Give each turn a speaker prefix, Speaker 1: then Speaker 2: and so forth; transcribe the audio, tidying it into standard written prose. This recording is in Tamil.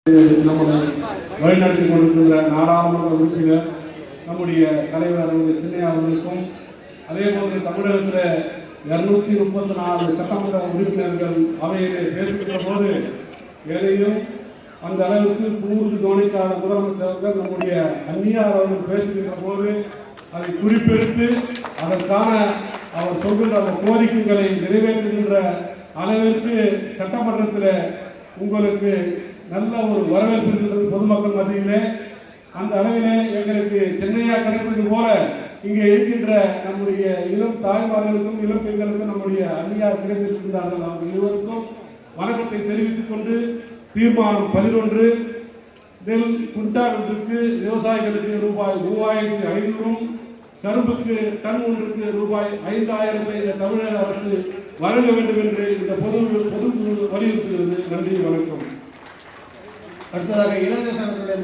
Speaker 1: நம்முடைய வழிநடத்தி கொண்டிருக்கின்ற நாடாளுமன்ற உறுப்பினர் நம்முடைய தலைவர் சின்னையா அவர்களுக்கும் அதே போன்று தமிழகத்தில் 234 சட்டமன்ற உறுப்பினர்கள் அவையிலே பேசுகின்ற போது எதையும் அந்த அளவுக்கு கூர்ந்து கவனிக்காத முதலமைச்சர்கள் நம்முடைய அந்நியார் அவர்கள் பேசுகின்ற போது அதை குறிப்பெடுத்து அதற்கான அவர் சொல்கின்ற அந்த கோரிக்கைகளை நிறைவேற்றுகின்ற அளவிற்கு சட்டமன்றத்தில் உங்களுக்கு நல்ல ஒரு வரவேற்பு இருக்கிறது பொதுமக்கள் மத்தியிலே. அந்த அளவிலே எங்களுக்கு சென்னையா கிடைப்பது போல இங்கே இருக்கின்ற நம்முடைய இளம் தாய்மார்களுக்கும் இளம் பெண்களுக்கும் நம்முடைய அந்நியார் கிடைத்திருக்கின்றார்கள். அவங்க இருவருக்கும் வணக்கத்தை தெரிவித்துக் கொண்டு தீர்மானம் 11 நெல் குண்டார் ஒன்றுக்கு விவசாயிகளுக்கு ரூபாய் 3500 கரும்புக்கு டன் ஒன்றுக்கு ரூபாய் 5000 இந்த தமிழக அரசு வழங்க வேண்டும் என்று இந்த பொதுக்குழு வலியுறுத்துகிறது. நன்றி, வணக்கம்.
Speaker 2: அடுத்ததாக இளைஞர்